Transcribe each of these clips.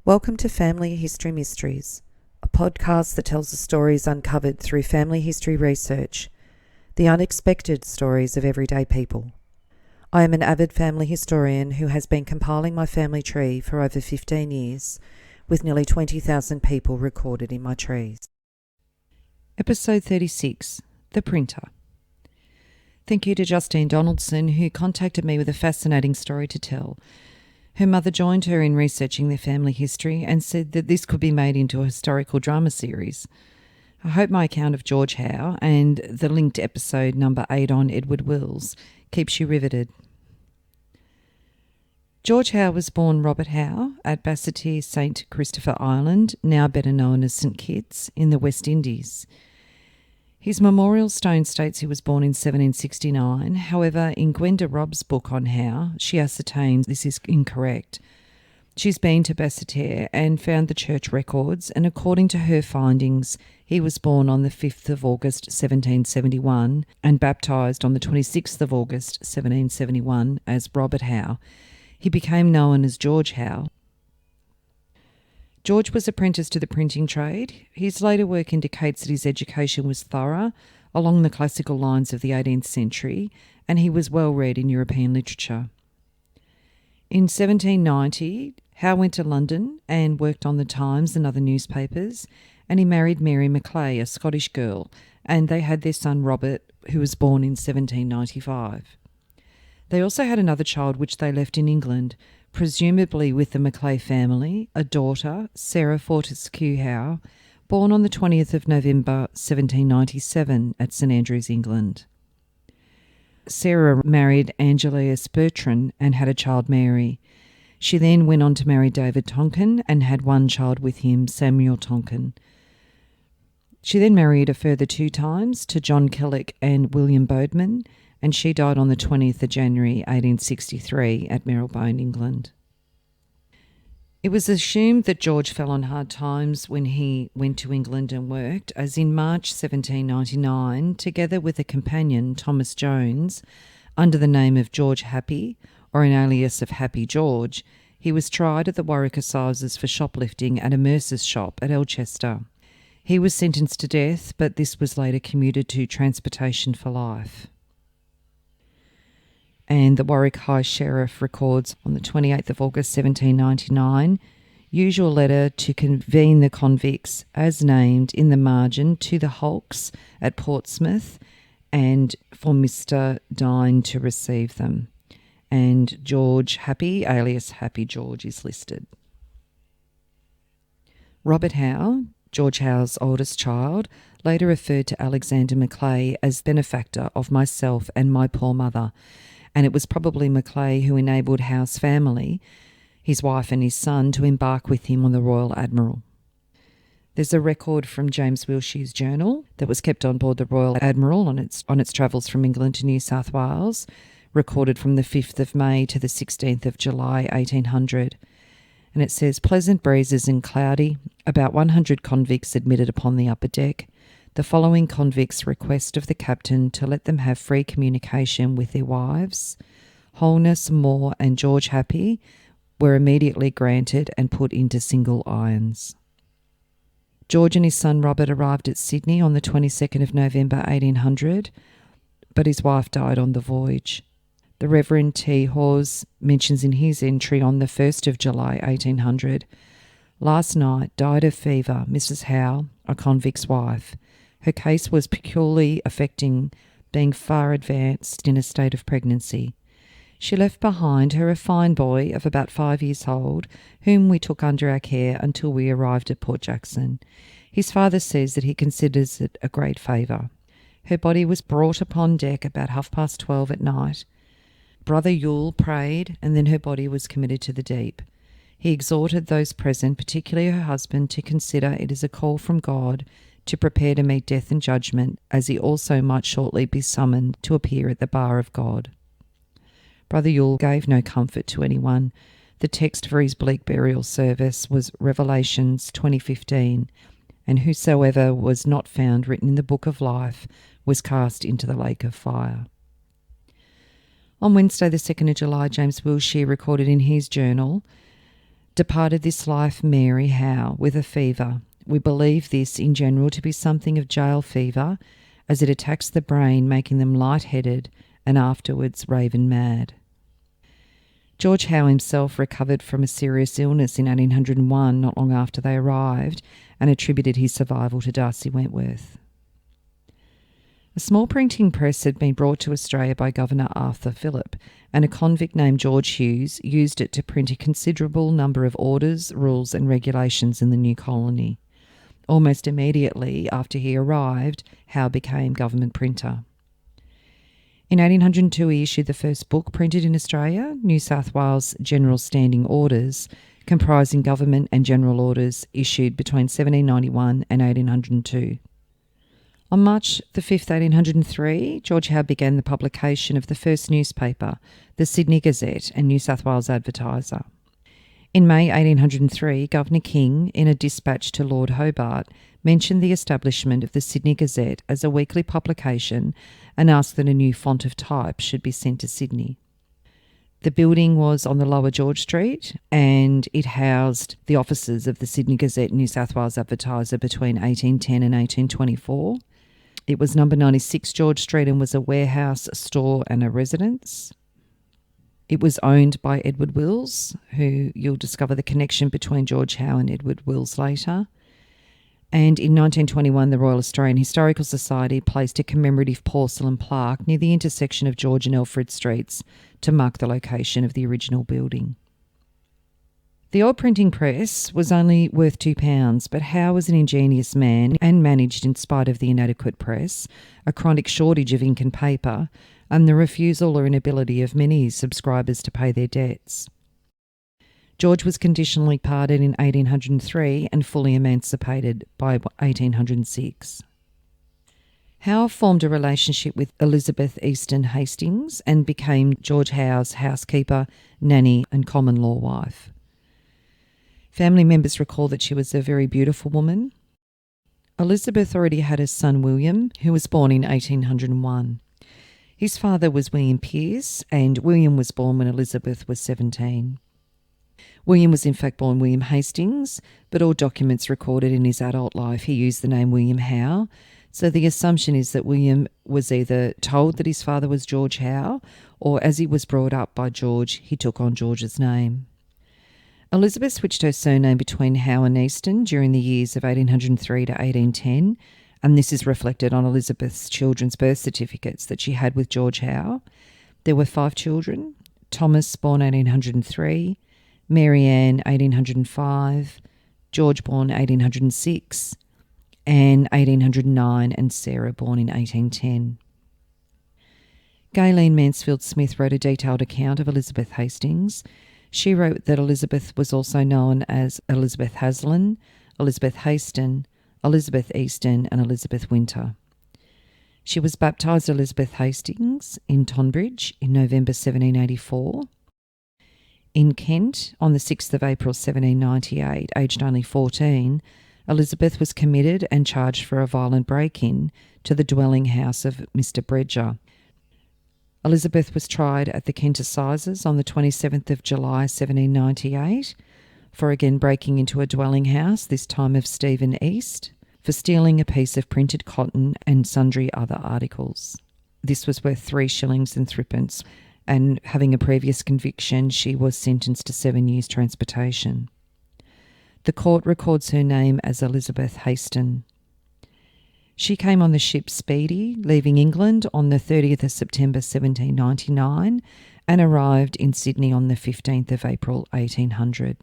Welcome to Family History Mysteries, a podcast that tells the stories uncovered through family history research, the unexpected stories of everyday people. I am an avid family historian who has been compiling my family tree for over 15 years, with nearly 20,000 people recorded in my trees. Episode 36, The Printer. Thank you to Justine Donaldson, who contacted me with a fascinating story to tell. Her mother joined her in researching their family history and said that this could be made into a historical drama series. I hope my account of George Howe and the linked episode number 8 on Edward Wills keeps you riveted. George Howe was born Robert Howe at Basseterre, St Christopher Island, now better known as St Kitts, in the West Indies. His memorial stone states he was born in 1769. However, in Gwenda Robb's book on Howe, she ascertains this is incorrect. She's been to Basseterre and found the church records, and according to her findings, he was born on the 5th of August 1771 and baptised on the 26th of August 1771 as Robert Howe. He became known as George Howe. George was apprenticed to the printing trade. His later work indicates that his education was thorough, along the classical lines of the 18th century, and he was well read in European literature. In 1790, Howe went to London and worked on the Times and other newspapers, and he married Mary Macleay, a Scottish girl, and they had their son Robert, who was born in 1795. They also had another child which they left in England, presumably with the Macleay family, a daughter, Sarah Fortescue Howe, born on the 20th of November 1797 at St Andrews, England. Sarah married Angelius Bertrand and had a child, Mary. She then went on to marry David Tonkin and had one child with him, Samuel Tonkin. She then married a further 2 times to John Kellick and William Bodeman, and she died on the 20th of January 1863 at Marylebone, England. It was assumed that George fell on hard times when he went to England and worked, as in March 1799, together with a companion, Thomas Jones, under the name of George Happy, or an alias of Happy George, he was tried at the Warwick Assizes for shoplifting at a mercer's shop at Elchester. He was sentenced to death, but this was later commuted to transportation for life. And the Warwick High Sheriff records on the 28th of August 1799, usual letter to convene the convicts as named in the margin to the hulks at Portsmouth and for Mr. Dine to receive them. And George Happy, alias Happy George, is listed. Robert Howe, George Howe's oldest child, later referred to Alexander Macleay as benefactor of myself and my poor mother, and it was probably Macleay who enabled Howe's family, his wife and his son, to embark with him on the Royal Admiral. There's a record from James Wilshire's journal that was kept on board the Royal Admiral on its travels from England to New South Wales, recorded from the 5th of May to the 16th of July 1800. And it says, pleasant breezes and cloudy, about 100 convicts admitted upon the upper deck. The following convicts request of the captain to let them have free communication with their wives. Holness, Moore and George Happy were immediately granted and put into single irons. George and his son Robert arrived at Sydney on the 22nd of November 1800, but his wife died on the voyage. The Reverend T. Hawes mentions in his entry on the 1st of July 1800, last night died of fever Mrs. Howe, a convict's wife. Her case was peculiarly affecting, being far advanced in a state of pregnancy. She left behind her a fine boy of about 5 years old, whom we took under our care until we arrived at Port Jackson. His father says that he considers it a great favour. Her body was brought upon deck about 12:30 at night. Brother Yule prayed, and then her body was committed to the deep. He exhorted those present, particularly her husband, to consider it as a call from God to prepare to meet death and judgment, as he also might shortly be summoned to appear at the bar of God. Brother Yule gave no comfort to anyone. The text for his bleak burial service was Revelations 20:15, and whosoever was not found written in the book of life was cast into the lake of fire. On Wednesday the 2nd of July, James Wilshire recorded in his journal, Departed this life Mary Howe with a fever. We believe this in general to be something of jail fever, as it attacks the brain, making them light-headed and afterwards raven mad. George Howe himself recovered from a serious illness in 1801, not long after they arrived, and attributed his survival to Darcy Wentworth. A small printing press had been brought to Australia by Governor Arthur Phillip, and a convict named George Hughes used it to print a considerable number of orders, rules and regulations in the new colony. Almost immediately after he arrived, Howe became government printer. In 1802 he issued the first book printed in Australia, New South Wales General Standing Orders, comprising government and general orders issued between 1791 and 1802. On March the 5th, 1803, George Howe began the publication of the first newspaper, the Sydney Gazette and New South Wales Advertiser. In May 1803, Governor King, in a dispatch to Lord Hobart, mentioned the establishment of the Sydney Gazette as a weekly publication and asked that a new font of type should be sent to Sydney. The building was on the Lower George Street and it housed the offices of the Sydney Gazette and New South Wales Advertiser between 1810 and 1824. It was number 96 George Street and was a warehouse, a store and a residence. It was owned by Edward Wills, who you'll discover the connection between George Howe and Edward Wills later. And in 1921, the Royal Australian Historical Society placed a commemorative porcelain plaque near the intersection of George and Alfred Streets to mark the location of the original building. The old printing press was only worth £2, but Howe was an ingenious man and managed, in spite of the inadequate press, a chronic shortage of ink and paper, and the refusal or inability of many subscribers to pay their debts. George was conditionally pardoned in 1803 and fully emancipated by 1806. Howe formed a relationship with Elizabeth Easton Hastings and became George Howe's housekeeper, nanny and common law wife. Family members recall that she was a very beautiful woman. Elizabeth already had a son, William, who was born in 1801. His father was William Pearce, and William was born when Elizabeth was 17. William was in fact born William Hastings, but all documents recorded in his adult life he used the name William Howe, so the assumption is that William was either told that his father was George Howe, or as he was brought up by George, he took on George's name. Elizabeth switched her surname between Howe and Easton during the years of 1803 to 1810, and this is reflected on Elizabeth's children's birth certificates that she had with George Howe. There were 5 children: Thomas, born 1803, Mary Ann, 1805, George, born 1806, Anne, 1809, and Sarah, born in 1810. Gayleen Mansfield Smith wrote a detailed account of Elizabeth Hastings. She wrote that Elizabeth was also known as Elizabeth Haslen, Elizabeth Haston, Elizabeth Easton and Elizabeth Winter. She was baptised Elizabeth Hastings in Tonbridge in November 1784. In Kent, on the 6th of April 1798, aged only 14, Elizabeth was committed and charged for a violent break-in to the dwelling house of Mr. Bredger. Elizabeth was tried at the Kent Assizes on the 27th of July 1798 for again breaking into a dwelling house, this time of Stephen East, for stealing a piece of printed cotton and sundry other articles. This was worth 3 shillings and 3pence, and having a previous conviction, she was sentenced to 7 years transportation. The court records her name as Elizabeth Haston. She came on the ship Speedy, leaving England on the 30th of September 1799 and arrived in Sydney on the 15th of April 1800.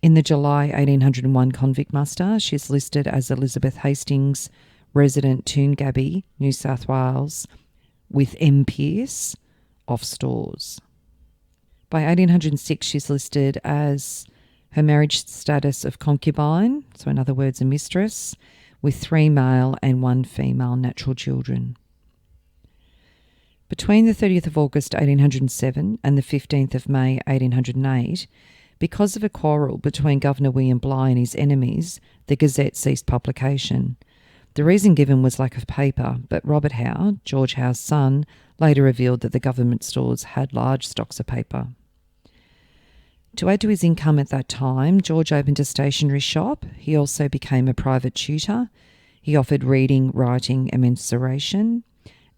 In the July 1801 convict muster, she is listed as Elizabeth Hastings, resident Toongabbie, New South Wales, with M. Pearce, off Stores. By 1806, she's listed as her marriage status of concubine, so in other words, a mistress, with 3 male and 1 female natural children. Between the 30th of August 1807 and the 15th of May 1808, because of a quarrel between Governor William Bligh and his enemies, the Gazette ceased publication. The reason given was lack of paper, but Robert Howe, George Howe's son, later revealed that the government stores had large stocks of paper. To add to his income at that time, George opened a stationery shop. He also became a private tutor. He offered reading, writing and mensuration.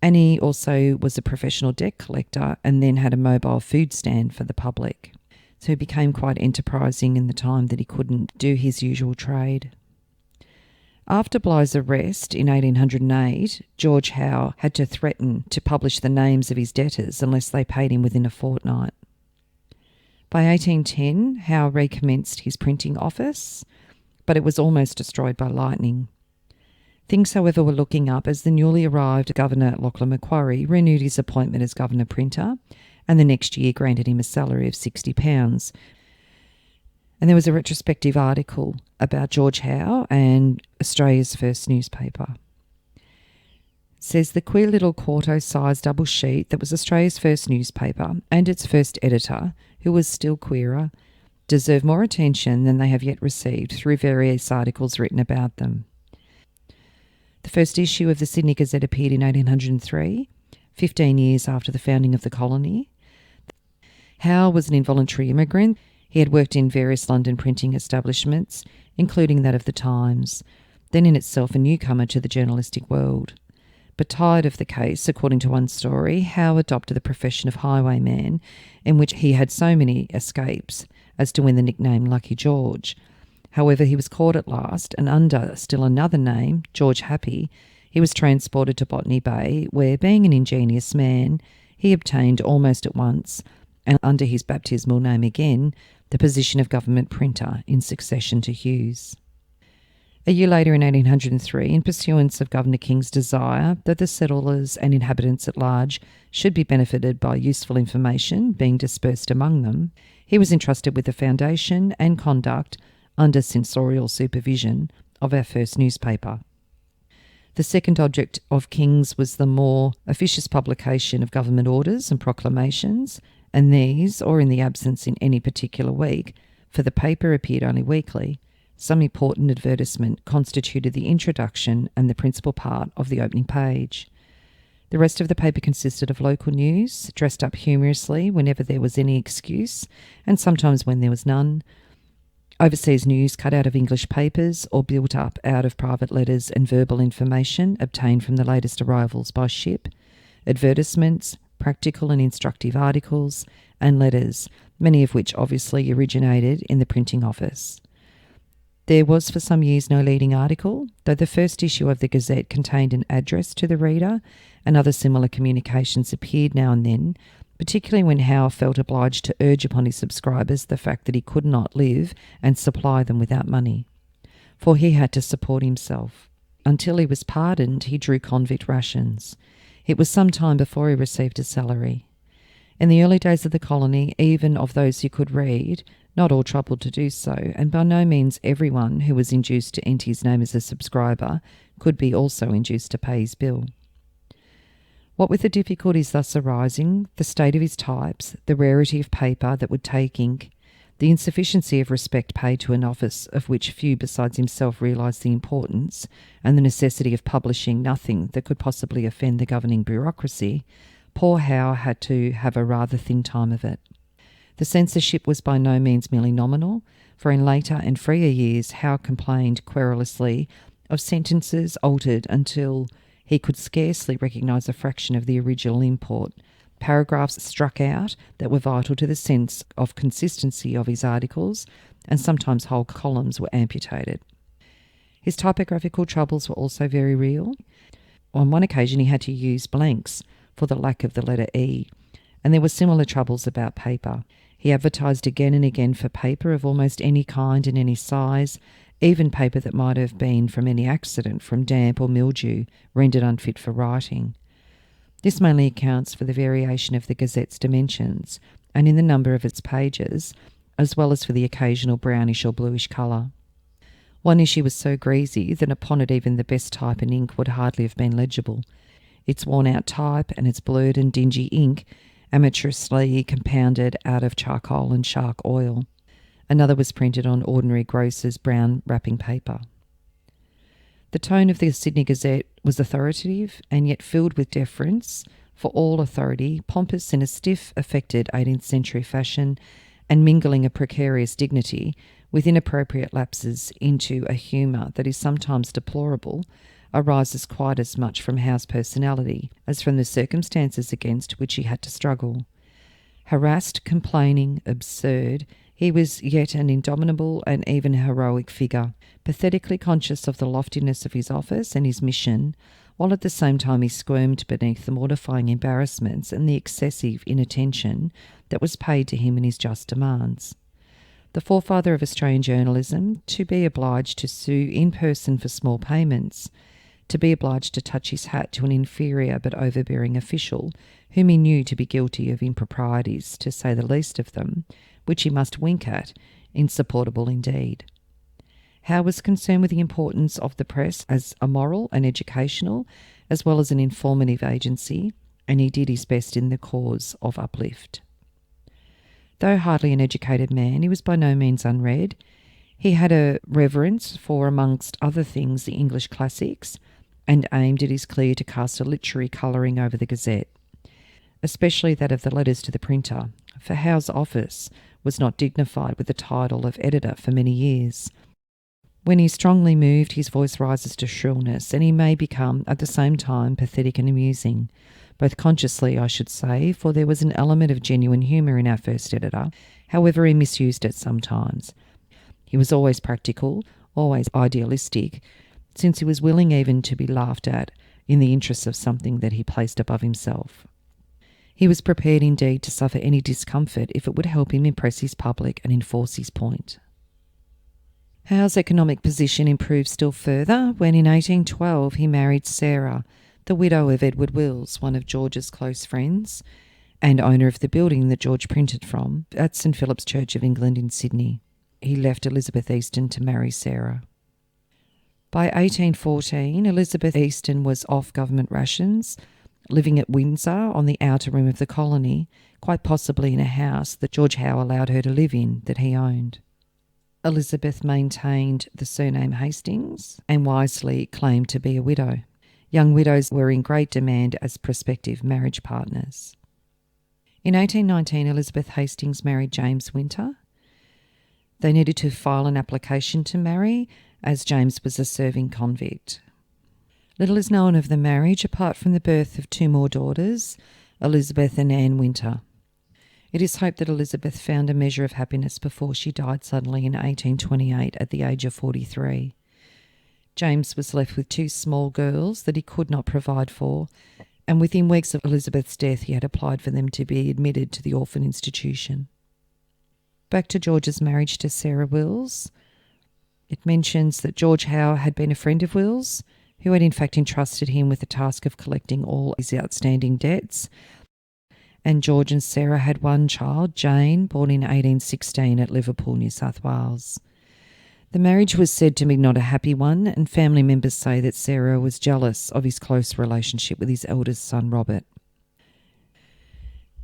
And he also was a professional debt collector and then had a mobile food stand for the public. So he became quite enterprising in the time that he couldn't do his usual trade. After Bligh's arrest in 1808, George Howe had to threaten to publish the names of his debtors unless they paid him within a fortnight. By 1810, Howe recommenced his printing office, but it was almost destroyed by lightning. Things, however, were looking up as the newly arrived Governor Lachlan Macquarie renewed his appointment as Governor Printer, and the next year granted him a salary of £60. And there was a retrospective article about George Howe and Australia's first newspaper. It says the queer little quarto-sized double sheet that was Australia's first newspaper and its first editor, who was still queerer, deserve more attention than they have yet received through various articles written about them. The first issue of the Sydney Gazette appeared in 1803, 15 years after the founding of the colony. Howe was an involuntary immigrant. He had worked in various London printing establishments, including that of the Times, then in itself a newcomer to the journalistic world. But tired of the case, according to one story, Howe adopted the profession of highwayman, in which he had so many escapes as to win the nickname Lucky George. However, he was caught at last, and under still another name, George Happy, he was transported to Botany Bay, where, being an ingenious man, he obtained almost at once, and under his baptismal name again, the position of government printer in succession to Hughes. A year later, in 1803, in pursuance of Governor King's desire that the settlers and inhabitants at large should be benefited by useful information being dispersed among them, he was entrusted with the foundation and conduct, under censorial supervision, of our first newspaper. The second object of King's was the more officious publication of government orders and proclamations, and these, or in the absence in any particular week, for the paper appeared only weekly, some important advertisement constituted the introduction and the principal part of the opening page. The rest of the paper consisted of local news, dressed up humorously whenever there was any excuse, and sometimes when there was none, overseas news cut out of English papers or built up out of private letters and verbal information obtained from the latest arrivals by ship, advertisements, practical and instructive articles, and letters, many of which obviously originated in the printing office. There was for some years no leading article, though the first issue of the Gazette contained an address to the reader, and other similar communications appeared now and then, particularly when Howe felt obliged to urge upon his subscribers the fact that he could not live and supply them without money, for he had to support himself. Until he was pardoned, he drew convict rations. It was some time before he received a salary. In the early days of the colony, even of those who could read, not all troubled to do so, and by no means everyone who was induced to enter his name as a subscriber could be also induced to pay his bill. What with the difficulties thus arising, the state of his types, the rarity of paper that would take ink, the insufficiency of respect paid to an office of which few besides himself realised the importance, and the necessity of publishing nothing that could possibly offend the governing bureaucracy, poor Howe had to have a rather thin time of it. The censorship was by no means merely nominal, for in later and freer years Howe complained querulously of sentences altered until he could scarcely recognise a fraction of the original import, paragraphs struck out that were vital to the sense of consistency of his articles, and sometimes whole columns were amputated. His typographical troubles were also very real. On one occasion he had to use blanks for the lack of the letter E, and there were similar troubles about paper. He advertised again and again for paper of almost any kind and any size, even paper that might have been from any accident, from damp or mildew, rendered unfit for writing. This mainly accounts for the variation of the Gazette's dimensions and in the number of its pages, as well as for the occasional brownish or bluish colour. One issue was so greasy that upon it even the best type and ink would hardly have been legible. Its worn-out type and its blurred and dingy ink amateurishly compounded out of charcoal and shark oil. Another was printed on ordinary grocer's brown wrapping paper. The tone of the Sydney Gazette was authoritative and yet filled with deference for all authority, pompous in a stiff, affected 18th century fashion, and mingling a precarious dignity with inappropriate lapses into a humour that is sometimes deplorable, arises quite as much from Howe's personality as from the circumstances against which he had to struggle. Harassed, complaining, absurd, he was yet an indomitable and even heroic figure, pathetically conscious of the loftiness of his office and his mission, while at the same time he squirmed beneath the mortifying embarrassments and the excessive inattention that was paid to him in his just demands. The forefather of Australian journalism, to be obliged to sue in person for small payments, to be obliged to touch his hat to an inferior but overbearing official whom he knew to be guilty of improprieties, to say the least of them, which he must wink at, insupportable indeed. Howe was concerned with the importance of the press as a moral and educational, as well as an informative agency, and he did his best in the cause of uplift. Though hardly an educated man, he was by no means unread. He had a reverence for, amongst other things, the English classics, and aimed, it is clear, to cast a literary colouring over the Gazette, especially that of the letters to the printer, for Howe's office was not dignified with the title of editor for many years. When he is strongly moved, his voice rises to shrillness, and he may become, at the same time, pathetic and amusing, both consciously, I should say, for there was an element of genuine humour in our first editor, however he misused it sometimes. He was always practical, always idealistic, since he was willing even to be laughed at in the interests of something that he placed above himself. He was prepared indeed to suffer any discomfort if it would help him impress his public and enforce his point. Howe's economic position improved still further when in 1812 he married Sarah, the widow of Edward Wills, one of George's close friends, and owner of the building that George printed from at St Philip's Church of England in Sydney. He left Elizabeth Easton to marry Sarah. By 1814, Elizabeth Easton was off government rations, living at Windsor on the outer rim of the colony, quite possibly in a house that George Howe allowed her to live in that he owned. Elizabeth maintained the surname Hastings and wisely claimed to be a widow. Young widows were in great demand as prospective marriage partners. In 1819, Elizabeth Hastings married James Winter. They needed to file an application to marry, as James was a serving convict. Little is known of the marriage apart from the birth of two more daughters, Elizabeth and Anne Winter. It is hoped that Elizabeth found a measure of happiness before she died suddenly in 1828 at the age of 43. James was left with two small girls that he could not provide for, and within weeks of Elizabeth's death he had applied for them to be admitted to the orphan institution. Back to George's marriage to Sarah Wills. It mentions that George Howe had been a friend of Wills, who had in fact entrusted him with the task of collecting all his outstanding debts, and George and Sarah had one child, Jane, born in 1816 at Liverpool, New South Wales. The marriage was said to be not a happy one, and family members say that Sarah was jealous of his close relationship with his eldest son, Robert.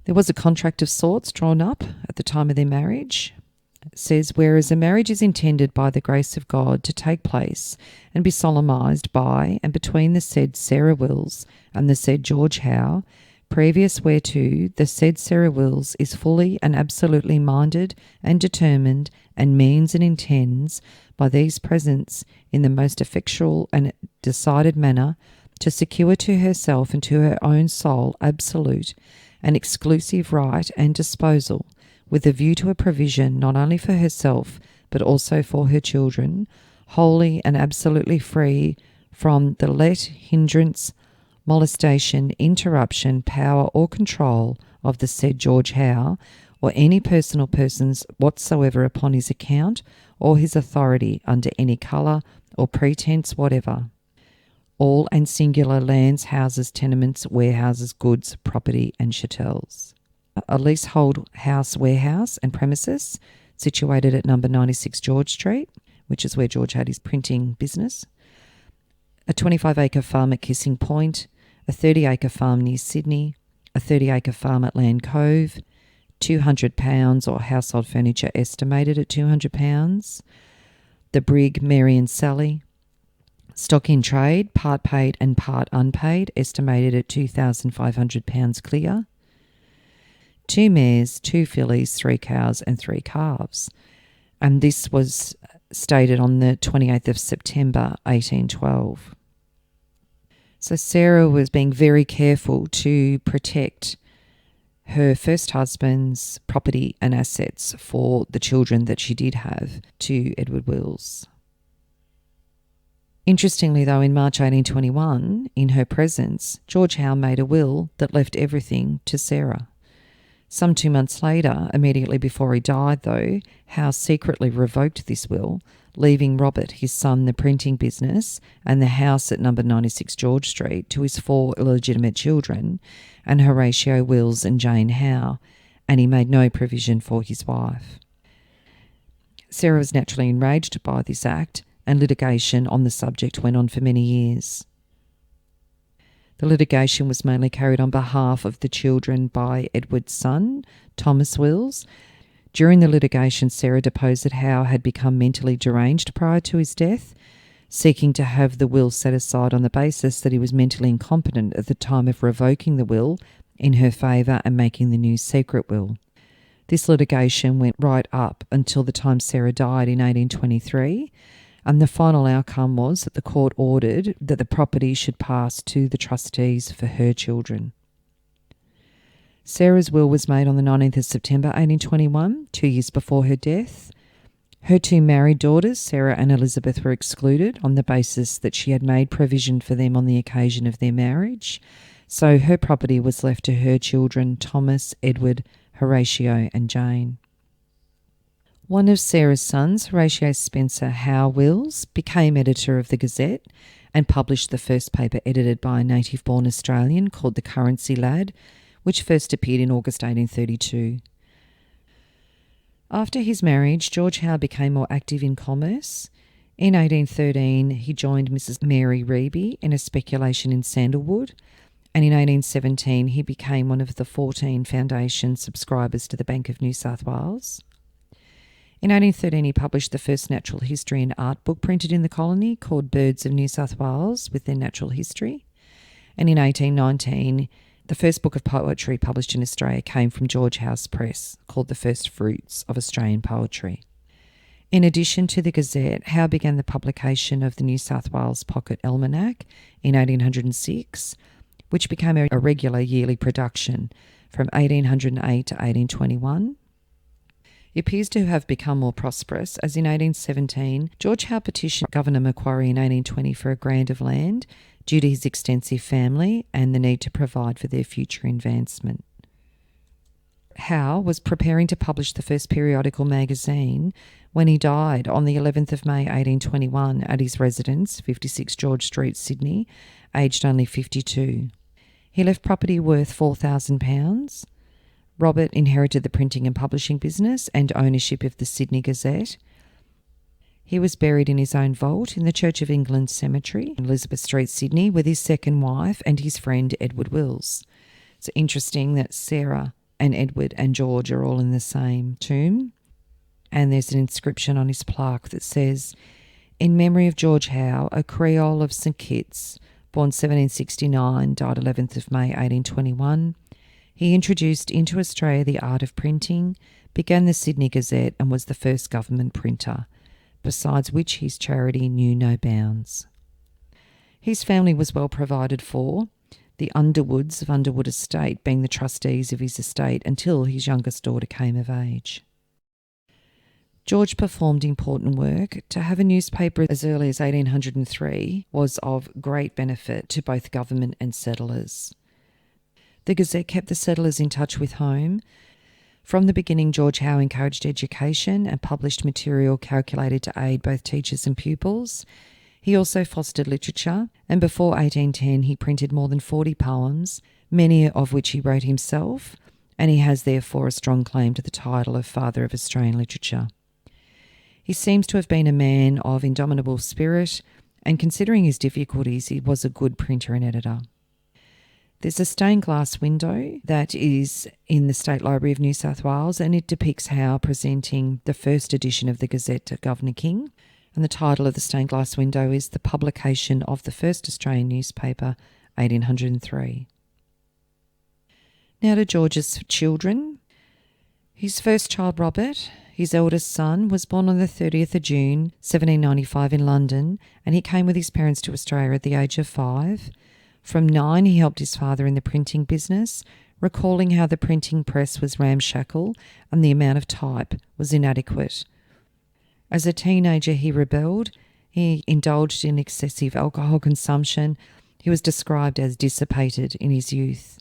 There was a contract of sorts drawn up at the time of their marriage. It says, whereas a marriage is intended by the grace of God to take place and be solemnised by and between the said Sarah Wills and the said George Howe, previous whereto the said Sarah Wills is fully and absolutely minded and determined and means and intends by these presents in the most effectual and decided manner to secure to herself and to her own soul absolute and exclusive right and disposal, with a view to a provision not only for herself but also for her children, wholly and absolutely free from the let, hindrance, molestation, interruption, power or control of the said George Howe, or any person or persons whatsoever upon his account or his authority under any colour or pretence whatever. All and singular lands, houses, tenements, warehouses, goods, property and chattels. A leasehold house, warehouse and premises situated at number 96 George Street, which is where George had his printing business. A 25-acre farm at Kissing Point, a 30-acre farm near Sydney, a 30-acre farm at Land Cove, £200 or household furniture estimated at £200, the brig Mary and Sally, stock in trade, part paid and part unpaid, estimated at £2,500 clear, 2 mares, 2 fillies, 3 cows and 3 calves. And this was stated on the 28th of September 1812. So Sarah was being very careful to protect her first husband's property and assets for the children that she did have to Edward Wills. Interestingly, though, in March 1821, in her presence, George Howe made a will that left everything to Sarah. Some 2 months later, immediately before he died, though, Howe secretly revoked this will, leaving Robert, his son, the printing business and the house at number 96 George Street to his 4 illegitimate children and Horatio Wills and Jane Howe, and he made no provision for his wife. Sarah was naturally enraged by this act, and litigation on the subject went on for many years. The litigation was mainly carried on behalf of the children by Edward's son, Thomas Wills. During the litigation, Sarah deposed that Howe had become mentally deranged prior to his death, seeking to have the will set aside on the basis that he was mentally incompetent at the time of revoking the will in her favour and making the new secret will. This litigation went right up until the time Sarah died in 1823, and the final outcome was that the court ordered that the property should pass to the trustees for her children. Sarah's will was made on the 19th of September 1821, 2 years before her death. Her 2 married daughters, Sarah and Elizabeth, were excluded on the basis that she had made provision for them on the occasion of their marriage, so her property was left to her children Thomas, Edward, Horatio and Jane. One of Sarah's sons, Horatio Spencer Howe Wills, became editor of the Gazette and published the first paper edited by a native-born Australian called The Currency Lad, which first appeared in August 1832. After his marriage, George Howe became more active in commerce. In 1813, he joined Mrs. Mary Reeby in a speculation in sandalwood, and in 1817 he became one of the 14 foundation subscribers to the Bank of New South Wales. In 1813, he published the first natural history and art book printed in the colony called Birds of New South Wales with their natural history. And in 1819, the first book of poetry published in Australia came from George Howe's press called The First Fruits of Australian Poetry. In addition to the Gazette, Howe began the publication of the New South Wales Pocket Almanac in 1806, which became a regular yearly production from 1808 to 1821. It appears to have become more prosperous, as in 1817, George Howe petitioned Governor Macquarie in 1820 for a grant of land due to his extensive family and the need to provide for their future advancement. Howe was preparing to publish the first periodical magazine when he died on the 11th of May 1821 at his residence, 56 George Street, Sydney, aged only 52. He left property worth £4,000. Robert inherited the printing and publishing business and ownership of the Sydney Gazette. He was buried in his own vault in the Church of England Cemetery in Elizabeth Street, Sydney, with his second wife and his friend Edward Wills. It's interesting that Sarah and Edward and George are all in the same tomb, and there's an inscription on his plaque that says, "In memory of George Howe, a Creole of St Kitts, born 1769, died 11th of May 1821. He introduced into Australia the art of printing, began the Sydney Gazette and was the first government printer, besides which his charity knew no bounds." His family was well provided for, the Underwoods of Underwood Estate being the trustees of his estate until his youngest daughter came of age. George performed important work. To have a newspaper as early as 1803 was of great benefit to both government and settlers. The Gazette kept the settlers in touch with home. From the beginning, George Howe encouraged education and published material calculated to aid both teachers and pupils. He also fostered literature, and before 1810 he printed more than 40 poems, many of which he wrote himself, and he has therefore a strong claim to the title of Father of Australian Literature. He seems to have been a man of indomitable spirit, and considering his difficulties, he was a good printer and editor. There's a stained glass window that is in the State Library of New South Wales, and it depicts Howe presenting the first edition of the Gazette to Governor King. And the title of the stained glass window is The Publication of the First Australian Newspaper, 1803. Now to George's children. His first child, Robert, his eldest son, was born on the 30th of June 1795 in London, and he came with his parents to Australia at the age of 5. From 9, he helped his father in the printing business, recalling how the printing press was ramshackle and the amount of type was inadequate. As a teenager, he rebelled. He indulged in excessive alcohol consumption. He was described as dissipated in his youth.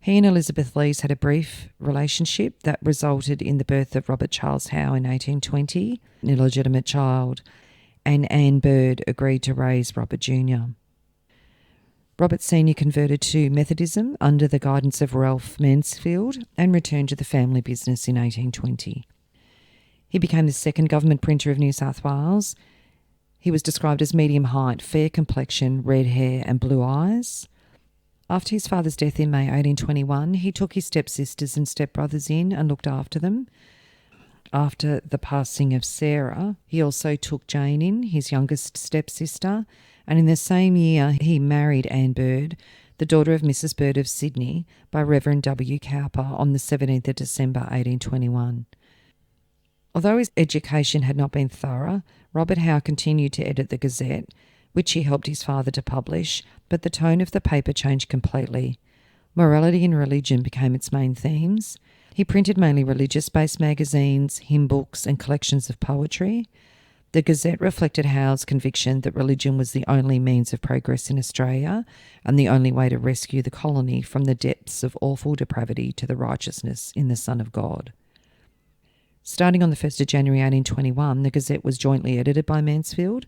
He and Elizabeth Lees had a brief relationship that resulted in the birth of Robert Charles Howe in 1820, an illegitimate child, and Anne Bird agreed to raise Robert Jr. Robert Sr. converted to Methodism under the guidance of Ralph Mansfield and returned to the family business in 1820. He became the second government printer of New South Wales. He was described as medium height, fair complexion, red hair and blue eyes. After his father's death in May 1821, he took his stepsisters and stepbrothers in and looked after them. After the passing of Sarah, he also took Jane in, his youngest stepsister, and in the same year he married Anne Bird, the daughter of Mrs. Bird of Sydney, by Reverend W. Cowper on the 17th of December 1821. Although his education had not been thorough, Robert Howe continued to edit the Gazette, which he helped his father to publish, but the tone of the paper changed completely. Morality and religion became its main themes. He printed mainly religious-based magazines, hymn books and collections of poetry. The Gazette reflected Howe's conviction that religion was the only means of progress in Australia and the only way to rescue the colony from the depths of awful depravity to the righteousness in the Son of God. Starting on the 1st of January 1821, the Gazette was jointly edited by Mansfield,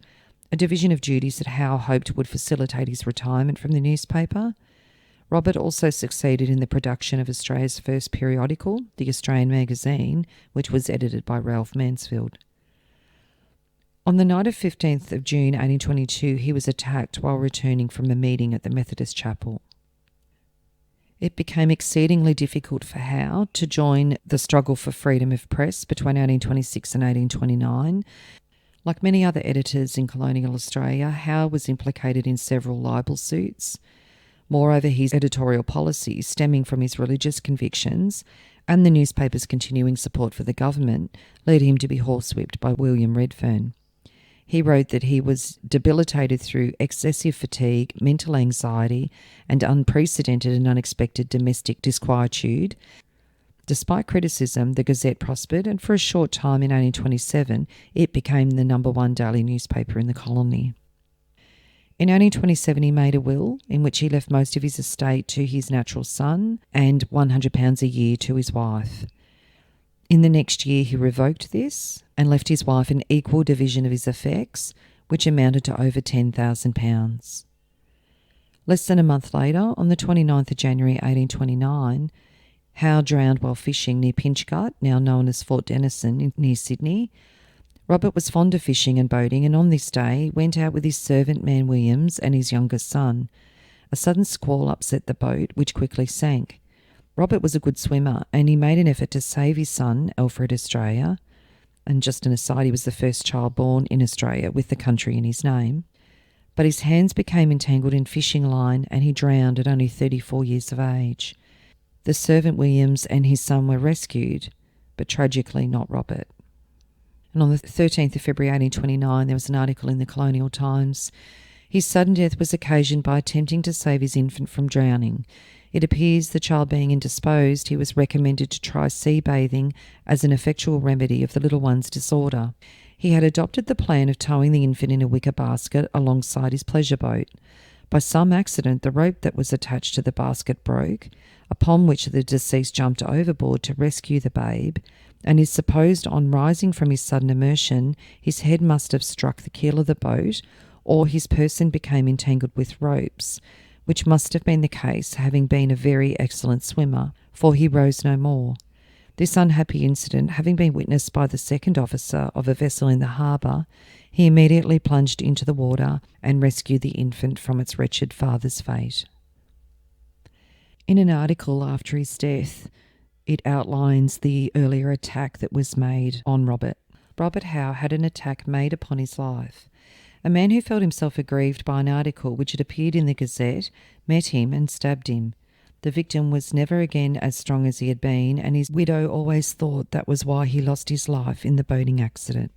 a division of duties that Howe hoped would facilitate his retirement from the newspaper. Robert also succeeded in the production of Australia's first periodical, the Australian Magazine, which was edited by Ralph Mansfield. On the night of 15th of June 1822, he was attacked while returning from a meeting at the Methodist Chapel. It became exceedingly difficult for Howe to join the struggle for freedom of press between 1826 and 1829. Like many other editors in colonial Australia, Howe was implicated in several libel suits. Moreover, his editorial policies, stemming from his religious convictions and the newspaper's continuing support for the government, led him to be horsewhipped by William Redfern. He wrote that he was debilitated through excessive fatigue, mental anxiety, and unprecedented and unexpected domestic disquietude. Despite criticism, the Gazette prospered, and for a short time in 1827, it became the #1 daily newspaper in the colony. In 1827, he made a will in which he left most of his estate to his natural son and £100 a year to his wife. In the next year, he revoked this and left his wife an equal division of his effects, which amounted to over £10,000. Less than a month later, on the 29th of January 1829, Howe drowned while fishing near Pinchgut, now known as Fort Denison, near Sydney. Robert was fond of fishing and boating, and on this day went out with his servant man Williams and his youngest son. A sudden squall upset the boat, which quickly sank. Robert was a good swimmer, and he made an effort to save his son, Alfred Australia. And just an aside, he was the first child born in Australia with the country in his name. But his hands became entangled in fishing line, and he drowned at only 34 years of age. The servant Williams and his son were rescued, but tragically not Robert. And on the 13th of February 1829, there was an article in the Colonial Times. His sudden death was occasioned by attempting to save his infant from drowning. It appears the child being indisposed, he was recommended to try sea bathing as an effectual remedy of the little one's disorder. He had adopted the plan of towing the infant in a wicker basket alongside his pleasure boat. By some accident, the rope that was attached to the basket broke, upon which the deceased jumped overboard to rescue the babe, and is supposed on rising from his sudden immersion, his head must have struck the keel of the boat, or his person became entangled with ropes, which must have been the case, having been a very excellent swimmer, for he rose no more. This unhappy incident having been witnessed by the second officer of a vessel in the harbour, he immediately plunged into the water and rescued the infant from its wretched father's fate. In an article after his death, it outlines the earlier attack that was made on Robert. Robert Howe had an attack made upon his life. A man who felt himself aggrieved by an article which had appeared in the Gazette met him and stabbed him. The victim was never again as strong as he had been, and his widow always thought that was why he lost his life in the boating accident.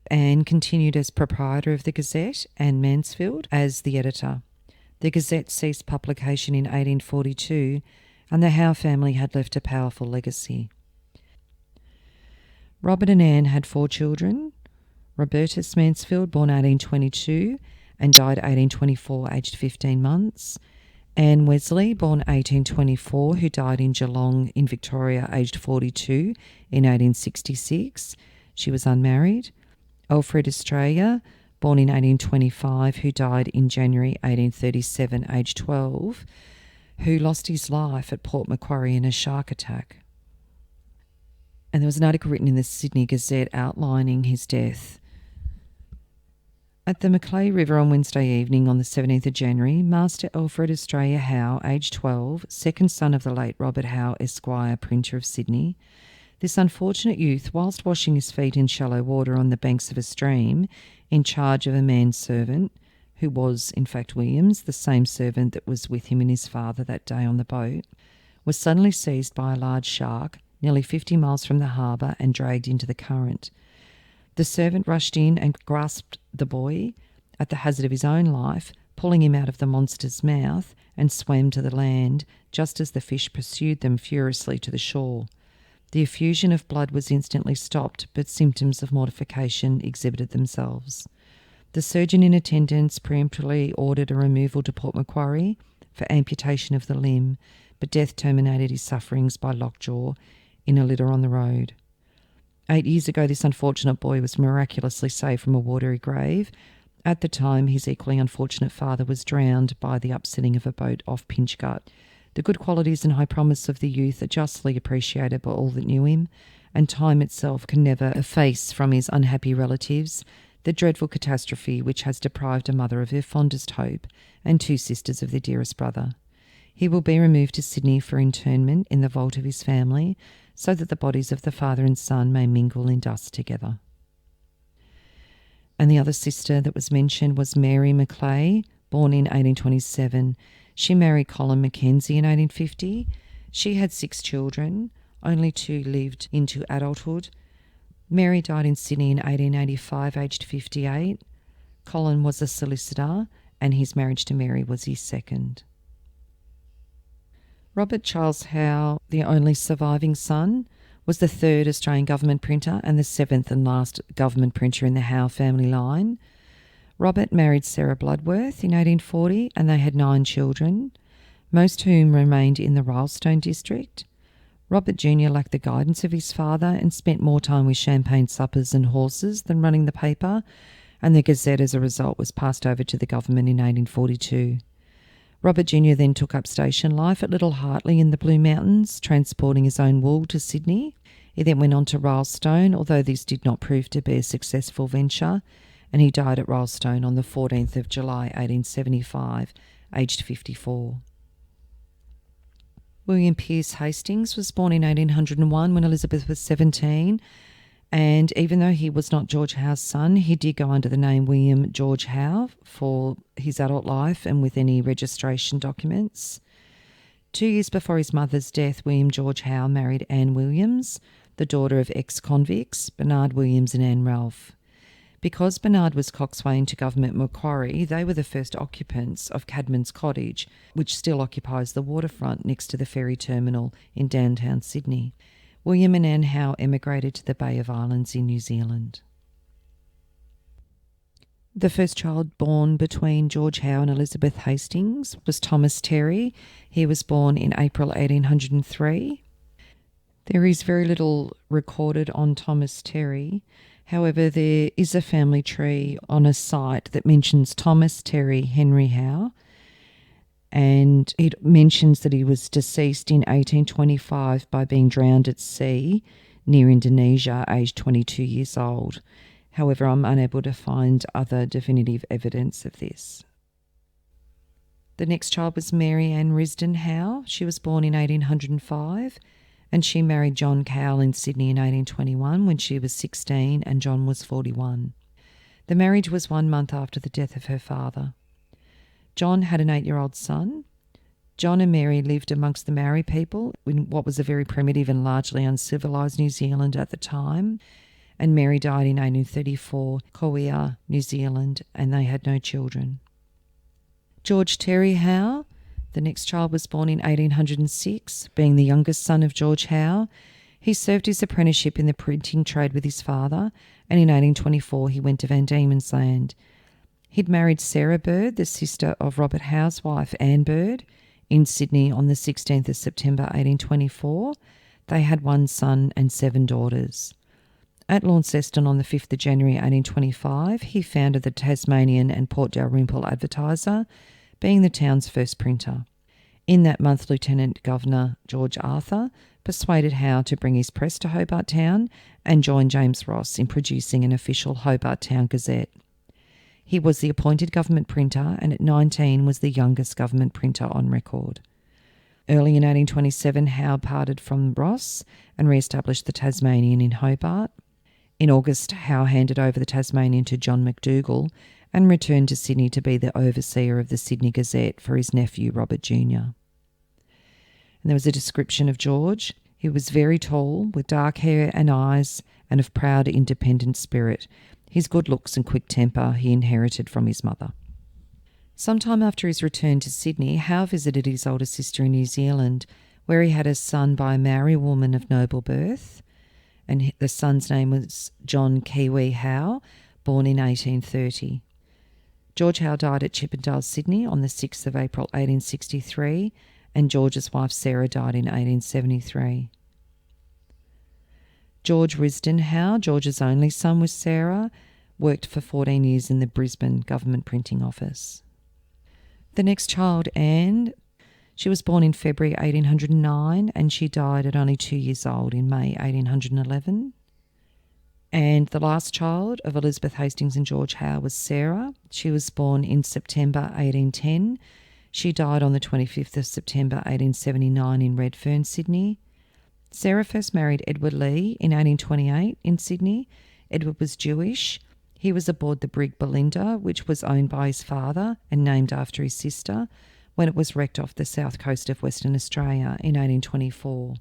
Anne continued as proprietor of the Gazette and Mansfield as the editor. The Gazette ceased publication in 1842, and the Howe family had left a powerful legacy. Robert and Anne had 4 children. Robertus Mansfield, born 1822 and died 1824, aged 15 months. Anne Wesley, born 1824, who died in Geelong in Victoria, aged 42 in 1866. She was unmarried. Alfred Australia, born in 1825, who died in January 1837, aged 12, who lost his life at Port Macquarie in a shark attack. And there was an article written in the Sydney Gazette outlining his death. At the Macleay River on Wednesday evening on the 17th of January, Master Alfred Australia Howe, aged 12, second son of the late Robert Howe, Esquire, printer of Sydney. This unfortunate youth, whilst washing his feet in shallow water on the banks of a stream, in charge of a manservant, who was, in fact, Williams, the same servant that was with him and his father that day on the boat, was suddenly seized by a large shark nearly 50 miles from the harbour and dragged into the current. The servant rushed in and grasped the boy at the hazard of his own life, pulling him out of the monster's mouth, and swam to the land just as the fish pursued them furiously to the shore. The effusion of blood was instantly stopped, but symptoms of mortification exhibited themselves. The surgeon in attendance peremptorily ordered a removal to Port Macquarie for amputation of the limb, but death terminated his sufferings by lockjaw in a litter on the road. 8 years ago, this unfortunate boy was miraculously saved from a watery grave. At the time, his equally unfortunate father was drowned by the upsetting of a boat off Pinchgut. The good qualities and high promise of the youth are justly appreciated by all that knew him, and time itself can never efface from his unhappy relatives the dreadful catastrophe which has deprived a mother of her fondest hope and 2 sisters of their dearest brother. He will be removed to Sydney for interment in the vault of his family, so that the bodies of the father and son may mingle in dust together. And the other sister that was mentioned was Mary Macleay, born in 1827. She married Colin Mackenzie in 1850. She had 6 children, only 2 lived into adulthood. Mary died in Sydney in 1885, aged 58. Colin was a solicitor, and his marriage to Mary was his second. Robert Charles Howe, the only surviving son, was the 3rd Australian government printer and the 7th and last government printer in the Howe family line. Robert married Sarah Bloodworth in 1840 and they had 9 children, most whom remained in the Rylstone district. Robert Jr. lacked the guidance of his father and spent more time with champagne suppers and horses than running the paper, and the Gazette as a result was passed over to the government in 1842. Robert Jr. then took up station life at Little Hartley in the Blue Mountains, transporting his own wool to Sydney. He then went on to Rylstone, although this did not prove to be a successful venture, and he died at Rylstone on the 14th of July 1875, aged 54. William Pearce Hastings was born in 1801 when Elizabeth was 17, and even though he was not George Howe's son, he did go under the name William George Howe for his adult life and with any registration documents. 2 years before his mother's death, William George Howe married Anne Williams, the daughter of ex-convicts Bernard Williams and Anne Ralph. Because Bernard was coxswain to Government Macquarie, they were the first occupants of Cadman's Cottage, which still occupies the waterfront next to the ferry terminal in downtown Sydney. William and Anne Howe emigrated to the Bay of Islands in New Zealand. The first child born between George Howe and Elizabeth Hastings was Thomas Terry. He was born in April 1803. There is very little recorded on Thomas Terry. However, there is a family tree on a site that mentions Thomas Terry Henry Howe, and it mentions that he was deceased in 1825 by being drowned at sea near Indonesia, aged 22 years old. However, I'm unable to find other definitive evidence of this. The next child was Mary Ann Risdon Howe. She was born in 1805, and she married John Cowell in Sydney in 1821 when she was 16 and John was 41. The marriage was 1 month after the death of her father. John had an 8-year-old son. John and Mary lived amongst the Maori people in what was a very primitive and largely uncivilised New Zealand at the time. And Mary died in 1834, Kauai, New Zealand, and they had no children. George Terry Howe, the next child, was born in 1806, being the youngest son of George Howe. He served his apprenticeship in the printing trade with his father, and in 1824 he went to Van Diemen's Land. He'd married Sarah Bird, the sister of Robert Howe's wife, Anne Bird, in Sydney on the 16th of September 1824. They had one son and 7 daughters. At Launceston on the 5th of January 1825, he founded the Tasmanian and Port Dalrymple Advertiser, being the town's first printer. In that month, Lieutenant Governor George Arthur persuaded Howe to bring his press to Hobart Town and join James Ross in producing an official Hobart Town Gazette. He was the appointed government printer and at 19 was the youngest government printer on record. Early in 1827, Howe parted from Ross and re-established the Tasmanian in Hobart. In August, Howe handed over the Tasmanian to John McDougall and returned to Sydney to be the overseer of the Sydney Gazette for his nephew Robert Jr. And there was a description of George. He was very tall, with dark hair and eyes, and of proud, independent spirit. His good looks and quick temper he inherited from his mother. Sometime after his return to Sydney, Howe visited his older sister in New Zealand, where he had a son by a Maori woman of noble birth, and the son's name was John Kiwi Howe, born in 1830. George Howe died at Chippendale, Sydney on the 6th of April 1863, and George's wife Sarah died in 1873. George Risdon Howe, George's only son with Sarah, worked for 14 years in the Brisbane Government Printing Office. The next child, Anne, she was born in February 1809 and she died at only 2 years old in May 1811. And the last child of Elizabeth Hastings and George Howe was Sarah. She was born in September 1810. She died on the 25th of September 1879 in Redfern, Sydney. Sarah first married Edward Lee in 1828 in Sydney. Edward was Jewish. He was aboard the brig Belinda, which was owned by his father and named after his sister, when it was wrecked off the south coast of Western Australia in 1824.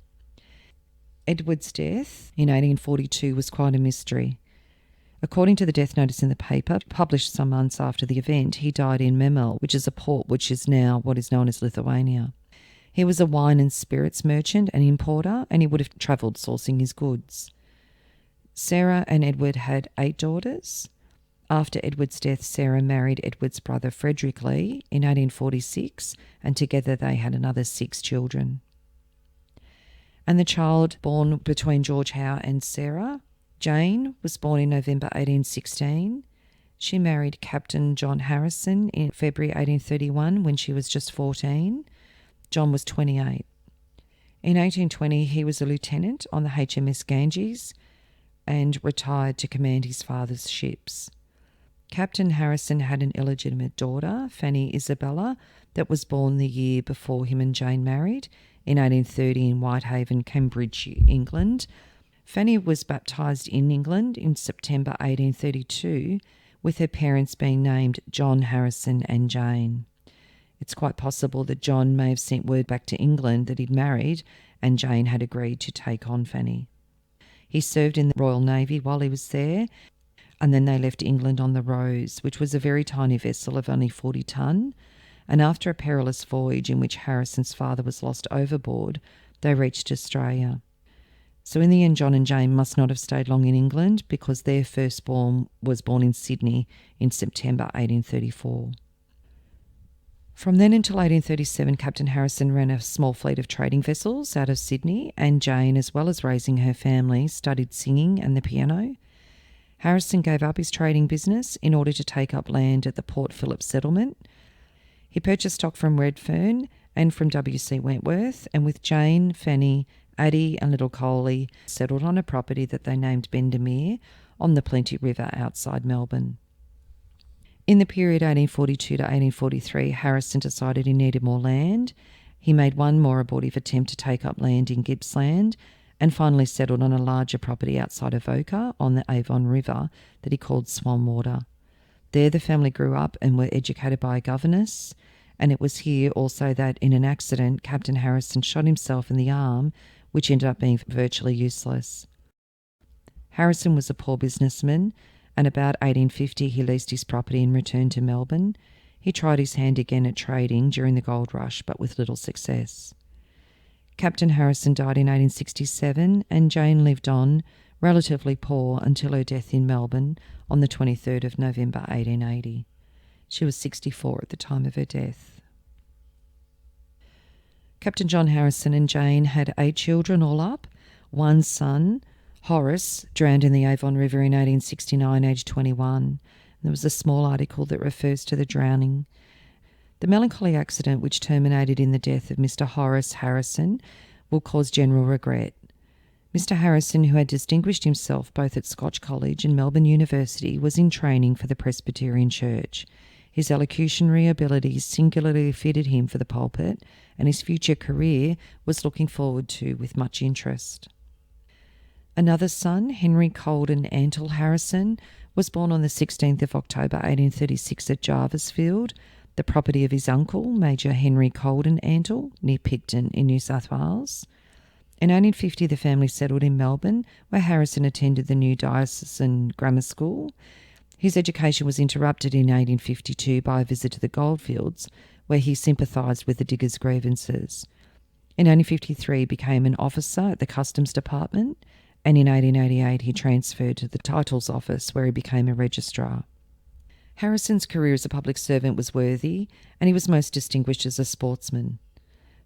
Edward's death in 1842 was quite a mystery. According to the death notice in the paper, published some months after the event, he died in Memel, which is a port which is now what is known as Lithuania. He was a wine and spirits merchant and importer, and he would have travelled sourcing his goods. Sarah and Edward had 8 daughters. After Edward's death, Sarah married Edward's brother Frederick Lee in 1846, and together they had another 6 children. And the child born between George Howe and Sarah, Jane, was born in November 1816. She married Captain John Harrison in February 1831 when she was just 14. John was 28. In 1820, he was a lieutenant on the HMS Ganges and retired to command his father's ships. Captain Harrison had an illegitimate daughter, Fanny Isabella, that was born the year before him and Jane married, in 1830 in Whitehaven, Cambridgeshire, England. Fanny was baptised in England in September 1832, with her parents being named John Harrison and Jane. It's quite possible that John may have sent word back to England that he'd married and Jane had agreed to take on Fanny. He served in the Royal Navy while he was there, and then they left England on the Rose, which was a very tiny vessel of only 40 tonne, and after a perilous voyage in which Harrison's father was lost overboard, they reached Australia. So in the end, John and Jane must not have stayed long in England because their firstborn was born in Sydney in September 1834. From then until 1837, Captain Harrison ran a small fleet of trading vessels out of Sydney, and Jane, as well as raising her family, studied singing and the piano. Harrison gave up his trading business in order to take up land at the Port Phillip settlement. He purchased stock from Redfern and from W.C. Wentworth, and with Jane, Fanny, Addie and little Coley settled on a property that they named Bendemeer on the Plenty River outside Melbourne. In the period 1842 to 1843, Harrison decided he needed more land. He made one more abortive attempt to take up land in Gippsland and finally settled on a larger property outside of Oka on the Avon River that he called Swanwater. There the family grew up and were educated by a governess, and it was here also that in an accident, Captain Harrison shot himself in the arm, which ended up being virtually useless. Harrison was a poor businessman, and about 1850 he leased his property and returned to Melbourne. He tried his hand again at trading during the gold rush, but with little success. Captain Harrison died in 1867, and Jane lived on, relatively poor, until her death in Melbourne on the 23rd of November 1880. She was 64 at the time of her death. Captain John Harrison and Jane had 8 children all up. One son, Horace, drowned in the Avon River in 1869, aged 21. There was a small article that refers to the drowning. The melancholy accident which terminated in the death of Mr. Horace Harrison will cause general regret. Mr. Harrison, who had distinguished himself both at Scotch College and Melbourne University, was in training for the Presbyterian Church. His elocutionary abilities singularly fitted him for the pulpit, and his future career was looking forward to with much interest. Another son, Henry Colden Antle Harrison, was born on the 16th of October 1836 at Jarvisfield, the property of his uncle, Major Henry Colden Antle, near Picton in New South Wales. In 1850, the family settled in Melbourne, where Harrison attended the new diocesan grammar school. His education was interrupted in 1852 by a visit to the goldfields, where he sympathised with the diggers' grievances. In 1853, he became an officer at the Customs Department, and in 1888 he transferred to the Titles Office, where he became a registrar. Harrison's career as a public servant was worthy, and he was most distinguished as a sportsman.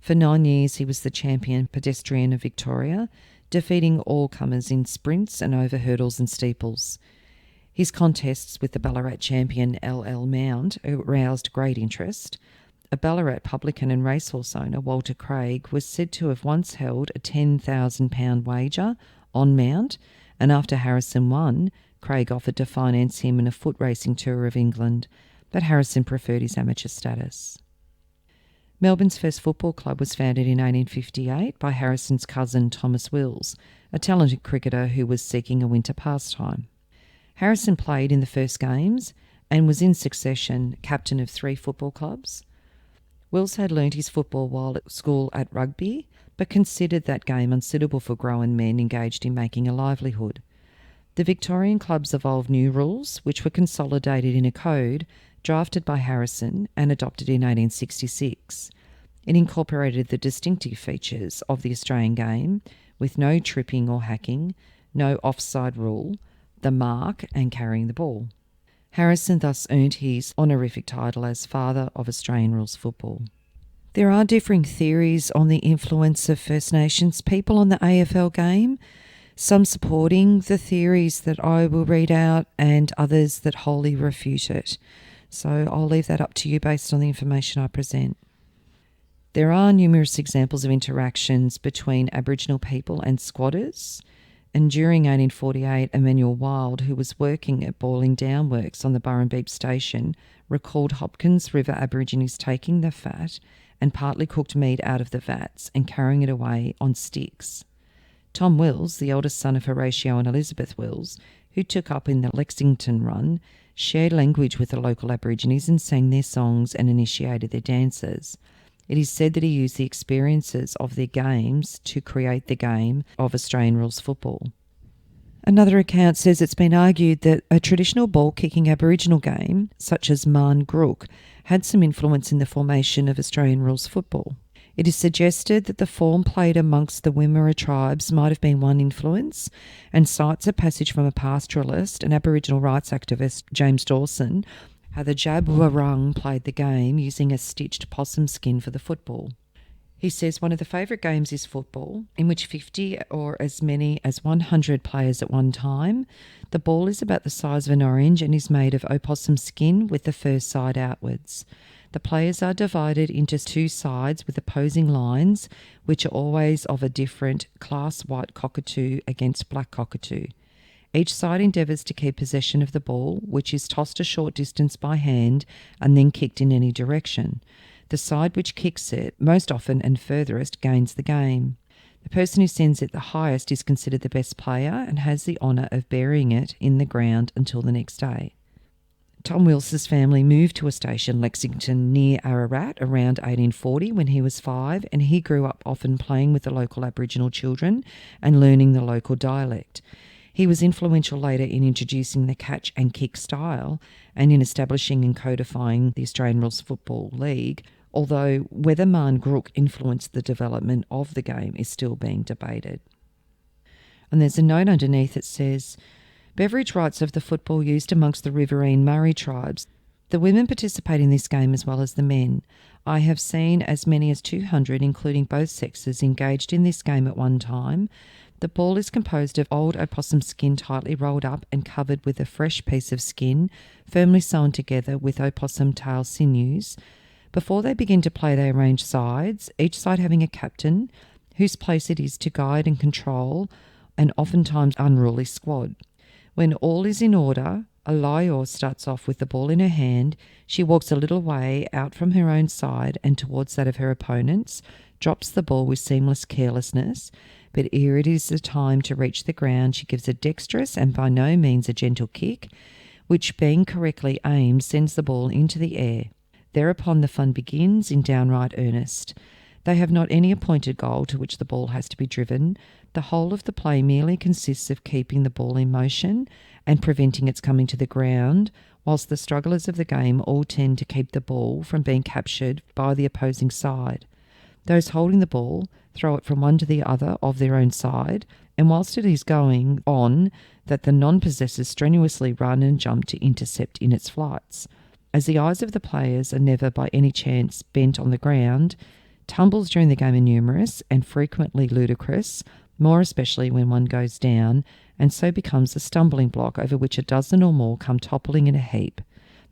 For 9 years he was the champion pedestrian of Victoria, defeating all comers in sprints and over hurdles and steeples. His contests with the Ballarat champion L.L. Mound aroused great interest. A Ballarat publican and racehorse owner, Walter Craig, was said to have once held a £10,000 wager on Mound, and after Harrison won, Craig offered to finance him in a foot racing tour of England, but Harrison preferred his amateur status. Melbourne's first football club was founded in 1858 by Harrison's cousin Thomas Wills, a talented cricketer who was seeking a winter pastime. Harrison played in the first games and was in succession captain of 3 football clubs. Wills had learnt his football while at school at rugby, but considered that game unsuitable for grown men engaged in making a livelihood. The Victorian clubs evolved new rules, which were consolidated in a code drafted by Harrison and adopted in 1866. It incorporated the distinctive features of the Australian game, with no tripping or hacking, no offside rule, the mark and carrying the ball. Harrison thus earned his honorific title as Father of Australian Rules Football. There are differing theories on the influence of First Nations people on the AFL game, some supporting the theories that I will read out and others that wholly refute it. So I'll leave that up to you based on the information I present. There are numerous examples of interactions between Aboriginal people and squatters, and during 1848, Emmanuel Wild, who was working at boiling down works on the Burrumbeep station, recalled Hopkins River Aborigines taking the fat and partly cooked meat out of the vats and carrying it away on sticks. Tom Wills, the eldest son of Horatio and Elizabeth Wills, who took up in the Lexington run, shared language with the local Aborigines and sang their songs and initiated their dances. It is said that he used the experiences of their games to create the game of Australian rules football. Another account says it's been argued that a traditional ball-kicking Aboriginal game, such as Marn Grook, had some influence in the formation of Australian rules football. It is suggested that the form played amongst the Wimmera tribes might have been one influence, and cites a passage from a pastoralist and Aboriginal rights activist, James Dawson, how the Jabwarung played the game using a stitched possum skin for the football. He says one of the favourite games is football, in which 50 or as many as 100 players at one time. The ball is about the size of an orange and is made of opossum skin with the first side outwards. The players are divided into 2 sides with opposing lines, which are always of a different class white cockatoo against black cockatoo. Each side endeavours to keep possession of the ball, which is tossed a short distance by hand and then kicked in any direction. The side which kicks it most often and furthest gains the game. The person who sends it the highest is considered the best player and has the honour of burying it in the ground until the next day. Tom Wilson's family moved to a station, Lexington, near Ararat around 1840 when he was 5, and he grew up often playing with the local Aboriginal children and learning the local dialect. He was influential later in introducing the catch and kick style and in establishing and codifying the Australian Rules Football League, although whether Marn Grook influenced the development of the game is still being debated. And there's a note underneath that says, beverage rights of the football used amongst the riverine Murray tribes. The women participate in this game as well as the men. I have seen as many as 200, including both sexes, engaged in this game at one time. The ball is composed of old opossum skin tightly rolled up and covered with a fresh piece of skin, firmly sewn together with opossum tail sinews. Before they begin to play, they arrange sides, each side having a captain, whose place it is to guide and control an oftentimes unruly squad. When all is in order, a Lyor starts off with the ball in her hand. She walks a little way out from her own side and towards that of her opponents, drops the ball with seamless carelessness, but ere it is the time to reach the ground, she gives a dexterous and by no means a gentle kick, which, being correctly aimed, sends the ball into the air. Thereupon the fun begins in downright earnest. They have not any appointed goal to which the ball has to be driven. The whole of the play merely consists of keeping the ball in motion and preventing its coming to the ground, whilst the strugglers of the game all tend to keep the ball from being captured by the opposing side. Those holding the ball throw it from one to the other of their own side, and whilst it is going on, that the non-possessors strenuously run and jump to intercept in its flights. As the eyes of the players are never by any chance bent on the ground, tumbles during the game are numerous and frequently ludicrous, more especially when one goes down, and so becomes a stumbling block over which a dozen or more come toppling in a heap.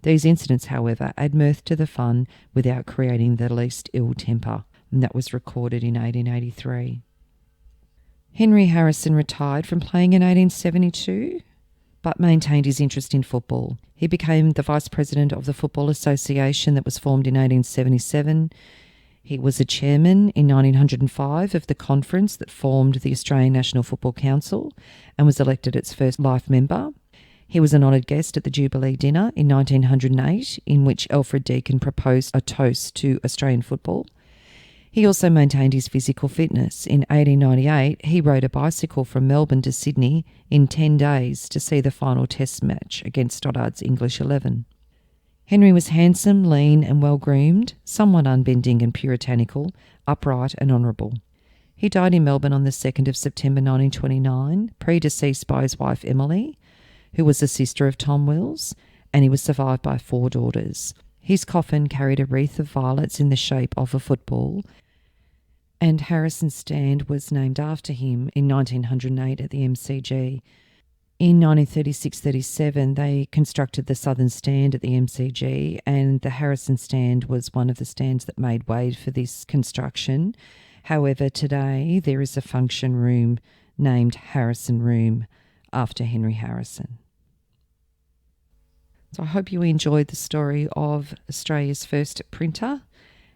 These incidents, however, add mirth to the fun without creating the least ill temper, and that was recorded in 1883. Henry Harrison retired from playing in 1872, but maintained his interest in football. He became the vice president of the Football Association that was formed in 1877. He was a chairman in 1905 of the conference that formed the Australian National Football Council and was elected its first life member. He was an honoured guest at the Jubilee dinner in 1908, in which Alfred Deakin proposed a toast to Australian football. He also maintained his physical fitness. In 1898, he rode a bicycle from Melbourne to Sydney in 10 days to see the final test match against Stoddard's English 11. Henry was handsome, lean and well-groomed, somewhat unbending and puritanical, upright and honourable. He died in Melbourne on the 2nd of September 1929, predeceased by his wife Emily, who was a sister of Tom Wills, and he was survived by 4 daughters. His coffin carried a wreath of violets in the shape of a football, and Harrison's stand was named after him in 1908 at the MCG. In 1936-37, they constructed the Southern Stand at the MCG, and the Harrison stand was one of the stands that made way for this construction. However, today there is a function room named Harrison Room after Henry Harrison. So I hope you enjoyed the story of Australia's first printer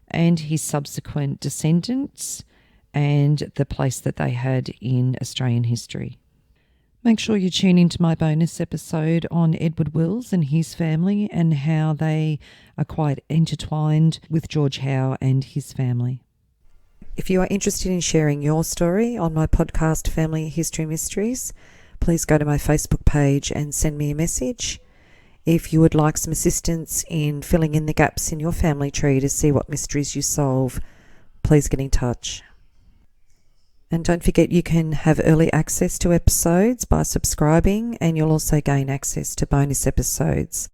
and his subsequent descendants and the place that they had in Australian history. Make sure you tune into my bonus episode on Edward Wills and his family and how they are quite intertwined with George Howe and his family. If you are interested in sharing your story on my podcast Family History Mysteries, please go to my Facebook page and send me a message. If you would like some assistance in filling in the gaps in your family tree to see what mysteries you solve, please get in touch. And don't forget you can have early access to episodes by subscribing, and you'll also gain access to bonus episodes.